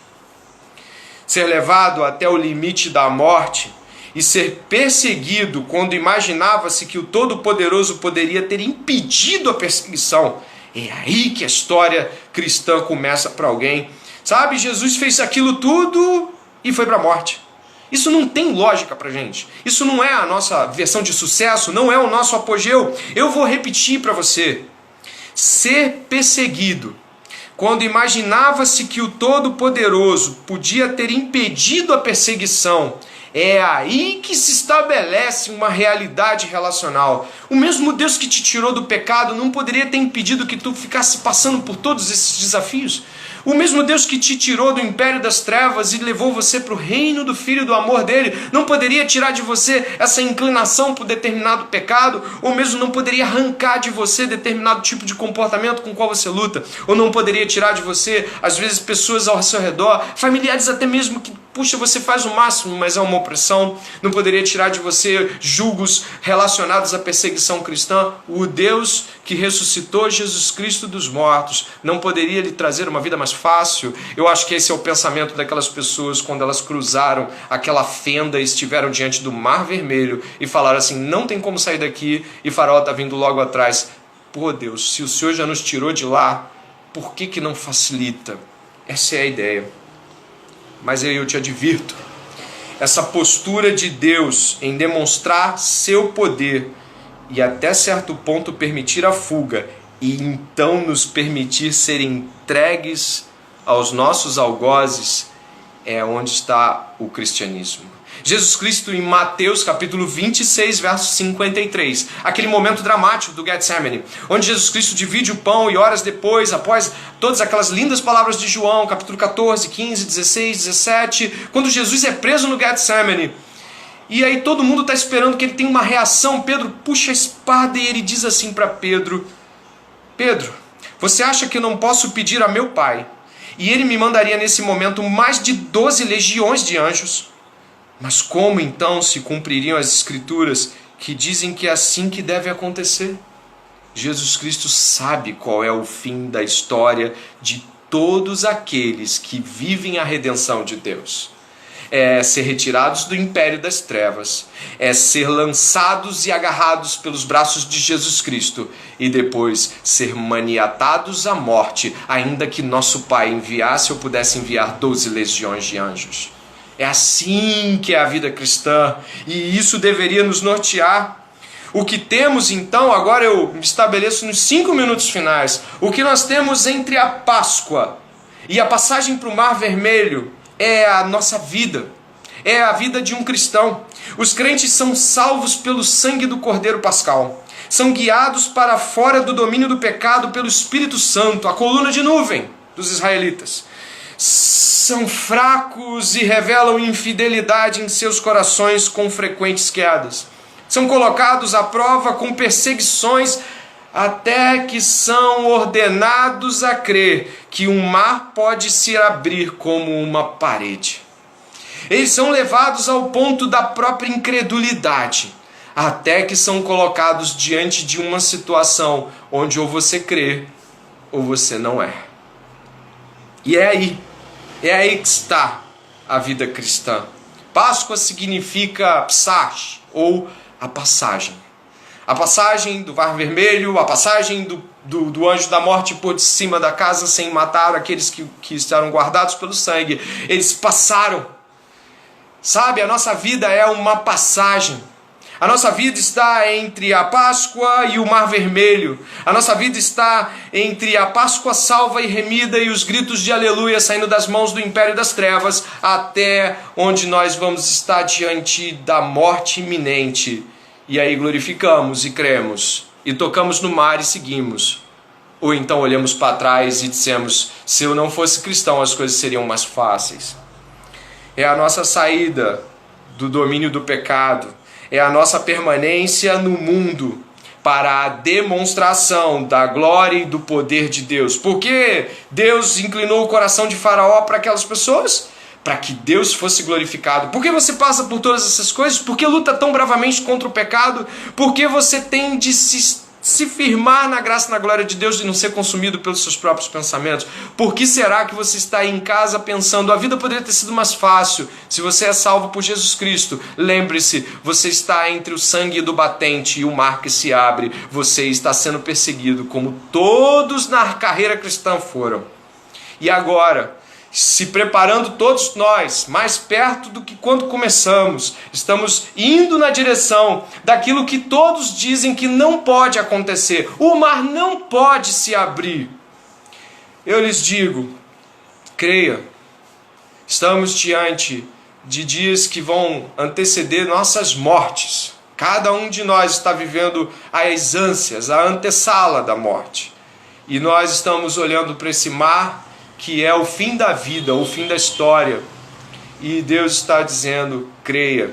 Ser levado até o limite da morte e ser perseguido quando imaginava-se que o Todo-Poderoso poderia ter impedido a perseguição. É aí que a história cristã começa para alguém. Sabe, Jesus fez aquilo tudo e foi para a morte. Isso não tem lógica para a gente. Isso não é a nossa versão de sucesso, não é o nosso apogeu. Eu vou repetir para você. Ser perseguido quando imaginava-se que o Todo-Poderoso podia ter impedido a perseguição, é aí que se estabelece uma realidade relacional. O mesmo Deus que te tirou do pecado não poderia ter impedido que tu ficasse passando por todos esses desafios. O mesmo Deus que te tirou do império das trevas e levou você para o reino do Filho do amor dele, não poderia tirar de você essa inclinação por determinado pecado, ou mesmo não poderia arrancar de você determinado tipo de comportamento com o qual você luta, ou não poderia tirar de você, às vezes, pessoas ao seu redor, familiares até mesmo que, puxa, você faz o máximo, mas é uma opressão, não poderia tirar de você julgos relacionados à perseguição cristã. O Deus que ressuscitou Jesus Cristo dos mortos não poderia lhe trazer uma vida mais fácil? Eu acho que esse é o pensamento daquelas pessoas quando elas cruzaram aquela fenda e estiveram diante do Mar Vermelho e falaram assim, não tem como sair daqui, e Faraó está vindo logo atrás. Pô Deus, se o Senhor já nos tirou de lá, por que não facilita? Essa é a ideia. Mas aí eu te advirto, essa postura de Deus em demonstrar seu poder e até certo ponto permitir a fuga e então nos permitir ser entregues aos nossos algozes é onde está o cristianismo. Jesus Cristo em Mateus capítulo 26, verso 53, aquele momento dramático do Getsemane, onde Jesus Cristo divide o pão e horas depois, após todas aquelas lindas palavras de João, capítulo 14, 15, 16, 17, quando Jesus é preso no Getsemane, e aí todo mundo está esperando que ele tenha uma reação. Pedro puxa a espada e ele diz assim para Pedro, Pedro, você acha que eu não posso pedir a meu Pai, e ele me mandaria nesse momento mais de 12 legiões de anjos? Mas como então se cumpririam as Escrituras que dizem que é assim que deve acontecer? Jesus Cristo sabe qual é o fim da história de todos aqueles que vivem a redenção de Deus. É ser retirados do império das trevas, é ser lançados e agarrados pelos braços de Jesus Cristo e depois ser maniatados à morte, ainda que nosso Pai enviasse ou pudesse enviar 12 legiões de anjos. É assim que é a vida cristã, e isso deveria nos nortear. O que temos então, agora eu me estabeleço nos 5 minutos finais, o que nós temos entre a Páscoa e a passagem para o Mar Vermelho é a nossa vida, é a vida de um cristão. Os crentes são salvos pelo sangue do Cordeiro Pascal, são guiados para fora do domínio do pecado pelo Espírito Santo, a coluna de nuvem dos israelitas. São fracos e revelam infidelidade em seus corações com frequentes quedas. São colocados à prova com perseguições até que são ordenados a crer que um mar pode se abrir como uma parede. Eles são levados ao ponto da própria incredulidade, até que são colocados diante de uma situação onde ou você crê ou você não é. E é aí que está a vida cristã. Páscoa significa Psach, ou a passagem. A passagem do Mar Vermelho, a passagem do anjo da morte por cima da casa sem matar aqueles que estavam guardados pelo sangue. Eles passaram. Sabe, a nossa vida é uma passagem. A nossa vida está entre a Páscoa e o Mar Vermelho. A nossa vida está entre a Páscoa salva e remida e os gritos de aleluia saindo das mãos do império das trevas, até onde nós vamos estar diante da morte iminente. E aí glorificamos e cremos, e tocamos no mar e seguimos. Ou então olhamos para trás e dissemos, se eu não fosse cristão as coisas seriam mais fáceis. É a nossa saída do domínio do pecado, é a nossa permanência no mundo para a demonstração da glória e do poder de Deus. Por que Deus inclinou o coração de Faraó para aquelas pessoas? Para que Deus fosse glorificado. Por que você passa por todas essas coisas? Por que luta tão bravamente contra o pecado? Por que você tem de se firmar na graça e na glória de Deus e não ser consumido pelos seus próprios pensamentos? Por que será que você está aí em casa pensando, a vida poderia ter sido mais fácil se você é salvo por Jesus Cristo? Lembre-se, você está entre o sangue do batente e o mar que se abre. Você está sendo perseguido como todos na carreira cristã foram. E agora, se preparando todos nós, mais perto do que quando começamos, estamos indo na direção daquilo que todos dizem que não pode acontecer. O mar não pode se abrir. Eu lhes digo, creia, estamos diante de dias que vão anteceder nossas mortes. Cada um de nós está vivendo as ânsias, a antessala da morte. E nós estamos olhando para esse mar que é o fim da vida, o fim da história. E Deus está dizendo, creia.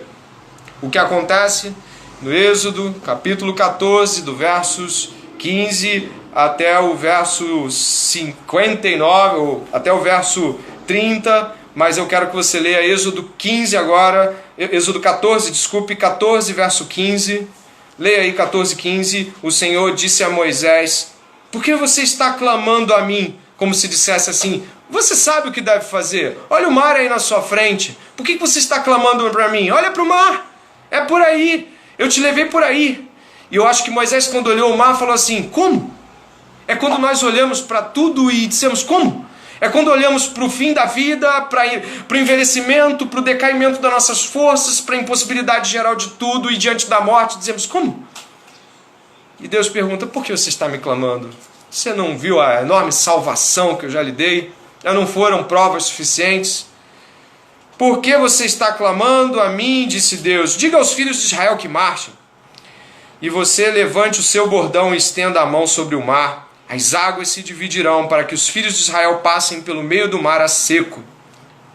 O que acontece no Êxodo, capítulo 14, do versos 15 até o verso 59, ou até o verso 30, mas eu quero que você leia Êxodo 15 agora, Êxodo 14, desculpe, 14, verso 15. Leia aí 14, 15. O Senhor disse a Moisés: por que você está clamando a mim? Como se dissesse assim: você sabe o que deve fazer? Olha o mar aí na sua frente. Por que você está clamando para mim? Olha para o mar. É por aí. Eu te levei por aí. E eu acho que Moisés, quando olhou o mar, falou assim: como? É quando nós olhamos para tudo e dissemos: como? É quando olhamos para o fim da vida, para o envelhecimento, para o decaimento das nossas forças, para a impossibilidade geral de tudo e diante da morte, dizemos: como? E Deus pergunta: por que você está me clamando? Você não viu a enorme salvação que eu já lhe dei? Já não foram provas suficientes? Por que você está clamando a mim? Disse Deus. Diga aos filhos de Israel que marchem. E você levante o seu bordão e estenda a mão sobre o mar. As águas se dividirão para que os filhos de Israel passem pelo meio do mar a seco.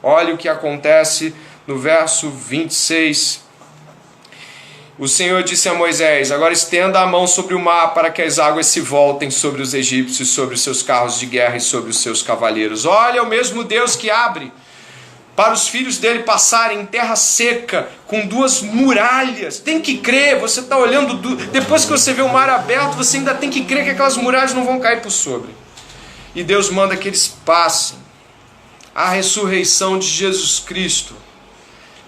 Olha o que acontece no verso 26. O Senhor disse a Moisés: agora estenda a mão sobre o mar para que as águas se voltem sobre os egípcios, sobre os seus carros de guerra e sobre os seus cavaleiros. Olha, o mesmo Deus que abre para os filhos dele passarem em terra seca, com 2 muralhas. Tem que crer, você está olhando, depois que você vê o mar aberto, você ainda tem que crer que aquelas muralhas não vão cair por sobre. E Deus manda que eles passem. A ressurreição de Jesus Cristo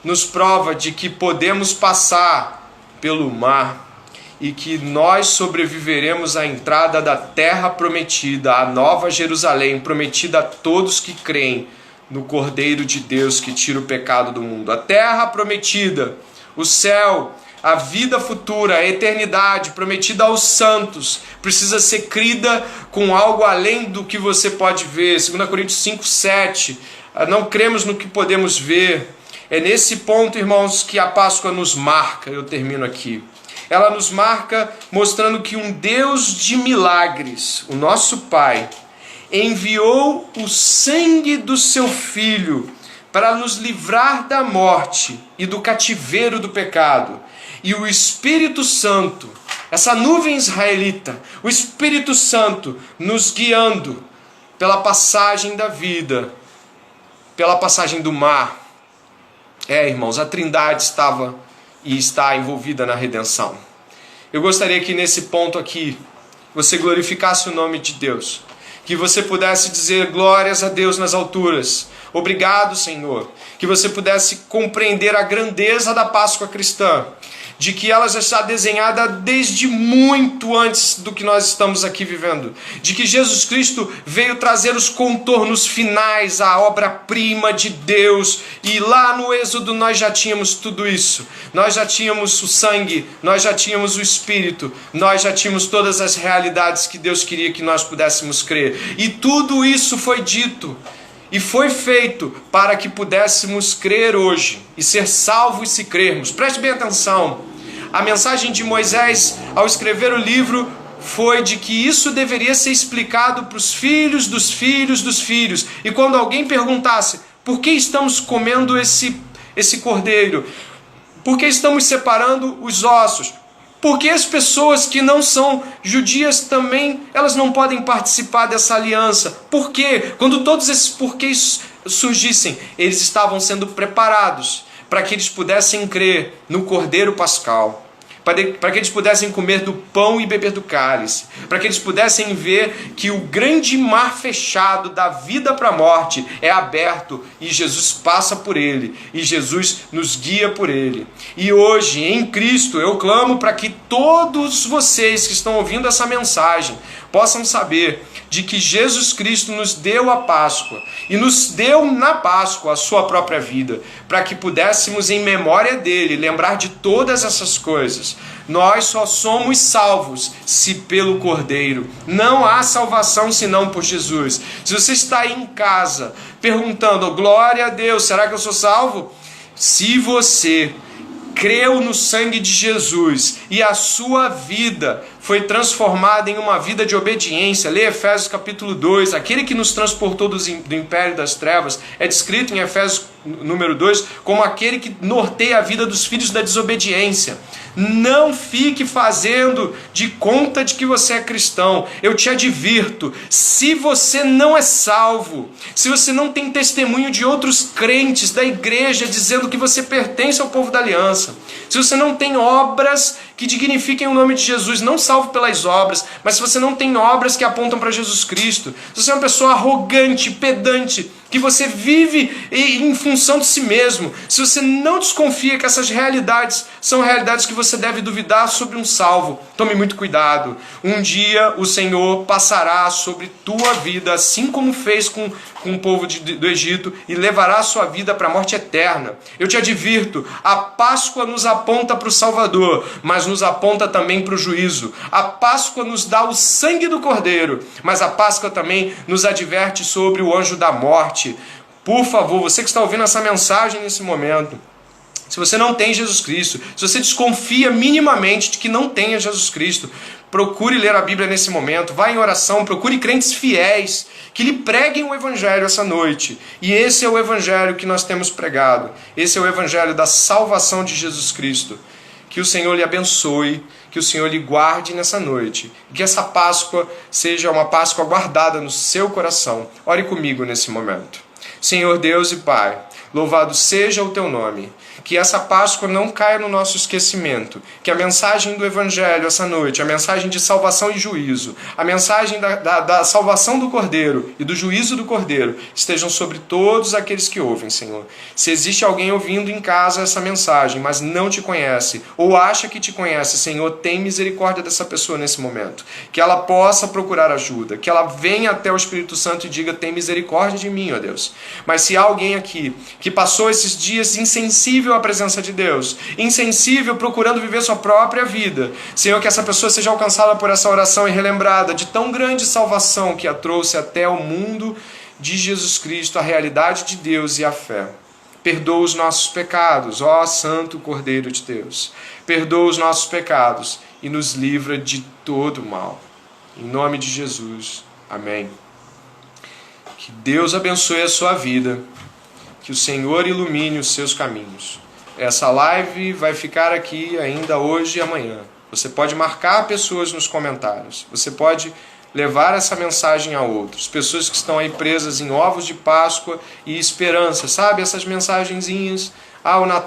nos prova de que podemos passar pelo mar e que nós sobreviveremos à entrada da terra prometida, a nova Jerusalém, prometida a todos que creem no Cordeiro de Deus que tira o pecado do mundo. A terra prometida, o céu, a vida futura, a eternidade prometida aos santos, precisa ser crida com algo além do que você pode ver. 2 Coríntios 5, 7. Não cremos no que podemos ver. É nesse ponto, irmãos, que a Páscoa nos marca. Eu termino aqui. Ela nos marca mostrando que um Deus de milagres, o nosso Pai, enviou o sangue do seu Filho para nos livrar da morte e do cativeiro do pecado. E o Espírito Santo, essa nuvem israelita, o Espírito Santo nos guiando pela passagem da vida, pela passagem do mar. Irmãos, a Trindade estava e está envolvida na redenção. Eu gostaria que nesse ponto aqui você glorificasse o nome de Deus, que você pudesse dizer glórias a Deus nas alturas, obrigado, Senhor, que você pudesse compreender a grandeza da Páscoa cristã, de que ela já está desenhada desde muito antes do que nós estamos aqui vivendo, de que Jesus Cristo veio trazer os contornos finais, a obra-prima de Deus, e lá no Êxodo nós já tínhamos tudo isso, nós já tínhamos o sangue, nós já tínhamos o Espírito, nós já tínhamos todas as realidades que Deus queria que nós pudéssemos crer, e tudo isso foi dito e foi feito para que pudéssemos crer hoje e ser salvos se crermos. Preste bem atenção. A mensagem de Moisés ao escrever o livro foi de que isso deveria ser explicado para os filhos dos filhos dos filhos. E quando alguém perguntasse: por que estamos comendo esse cordeiro? Por que estamos separando os ossos? Porque as pessoas que não são judias também, elas não podem participar dessa aliança. Por quê? Quando todos esses porquês surgissem, eles estavam sendo preparados para que eles pudessem crer no Cordeiro Pascal, para que eles pudessem comer do pão e beber do cálice, para que eles pudessem ver que o grande mar fechado da vida para a morte é aberto e Jesus passa por ele, e Jesus nos guia por ele. E hoje, em Cristo, eu clamo para que todos vocês que estão ouvindo essa mensagem possam saber de que Jesus Cristo nos deu a Páscoa e nos deu na Páscoa a sua própria vida, para que pudéssemos, em memória dele, lembrar de todas essas coisas. Nós só somos salvos se pelo Cordeiro. Não há salvação senão por Jesus. Se você está aí em casa perguntando: glória a Deus, será que eu sou salvo? Se você creu no sangue de Jesus e a sua vida foi transformada em uma vida de obediência. Lê Efésios capítulo 2, aquele que nos transportou do império das trevas é descrito em Efésios número 2 como aquele que norteia a vida dos filhos da desobediência. Não fique fazendo de conta de que você é cristão. Eu te advirto, se você não é salvo, se você não tem testemunho de outros crentes da igreja dizendo que você pertence ao povo da aliança, se você não tem obras que dignifiquem o nome de Jesus, não salvo pelas obras, mas se você não tem obras que apontam para Jesus Cristo, se você é uma pessoa arrogante, pedante, que você vive em função de si mesmo, se você não desconfia que essas realidades são realidades que você deve duvidar sobre um salvo, tome muito cuidado. Um dia o Senhor passará sobre tua vida, assim como fez com o povo do Egito, e levará a sua vida para a morte eterna. Eu te advirto, a Páscoa nos aponta para o Salvador, mas nos aponta também para o juízo. A Páscoa nos dá o sangue do Cordeiro, mas a Páscoa também nos adverte sobre o anjo da morte. Por favor, você que está ouvindo essa mensagem nesse momento, se você não tem Jesus Cristo, se você desconfia minimamente de que não tenha Jesus Cristo, procure ler a Bíblia nesse momento, vá em oração, procure crentes fiéis que lhe preguem o Evangelho essa noite. E esse é o Evangelho que nós temos pregado. Esse é o Evangelho da salvação de Jesus Cristo. Que o Senhor lhe abençoe, que o Senhor lhe guarde nessa noite. Que essa Páscoa seja uma Páscoa guardada no seu coração. Ore comigo nesse momento. Senhor Deus e Pai, louvado seja o teu nome. Que essa Páscoa não caia no nosso esquecimento. Que a mensagem do Evangelho essa noite, a mensagem de salvação e juízo, a mensagem da salvação do Cordeiro e do juízo do Cordeiro estejam sobre todos aqueles que ouvem, Senhor. Se existe alguém ouvindo em casa essa mensagem, mas não te conhece, ou acha que te conhece, Senhor, tem misericórdia dessa pessoa nesse momento. Que ela possa procurar ajuda, que ela venha até o Espírito Santo e diga, tem misericórdia de mim, ó Deus. Mas se há alguém aqui que passou esses dias insensível à presença de Deus, insensível, procurando viver sua própria vida, Senhor, que essa pessoa seja alcançada por essa oração e relembrada de tão grande salvação que a trouxe até o mundo de Jesus Cristo, a realidade de Deus e a fé. Perdoa os nossos pecados, ó Santo Cordeiro de Deus. Perdoa os nossos pecados e nos livra de todo mal. Em nome de Jesus. Amém. Que Deus abençoe a sua vida. Que o Senhor ilumine os seus caminhos. Essa live vai ficar aqui ainda hoje e amanhã. Você pode marcar pessoas nos comentários. Você pode levar essa mensagem a outros. Pessoas que estão aí presas em ovos de Páscoa e esperança. Sabe essas mensagenzinhas?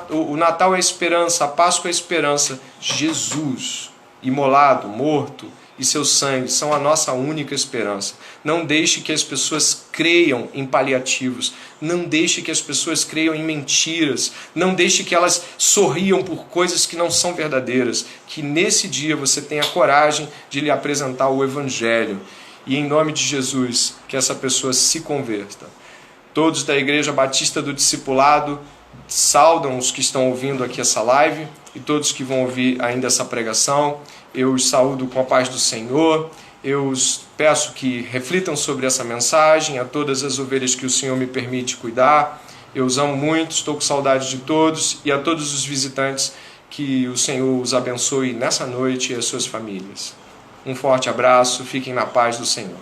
O Natal é esperança, a Páscoa é esperança. Jesus, imolado, morto, e seu sangue são a nossa única esperança. Não deixe que as pessoas creiam em paliativos. Não deixe que as pessoas creiam em mentiras. Não deixe que elas sorriam por coisas que não são verdadeiras. Que nesse dia você tenha coragem de lhe apresentar o Evangelho. E em nome de Jesus, que essa pessoa se converta. Todos da Igreja Batista do Discipulado saudam os que estão ouvindo aqui essa live e todos que vão ouvir ainda essa pregação. Eu os saúdo com a paz do Senhor. Eu os peço que reflitam sobre essa mensagem, a todas as ovelhas que o Senhor me permite cuidar. Eu os amo muito, estou com saudade de todos, e a todos os visitantes, que o Senhor os abençoe nessa noite e as suas famílias. Um forte abraço, fiquem na paz do Senhor.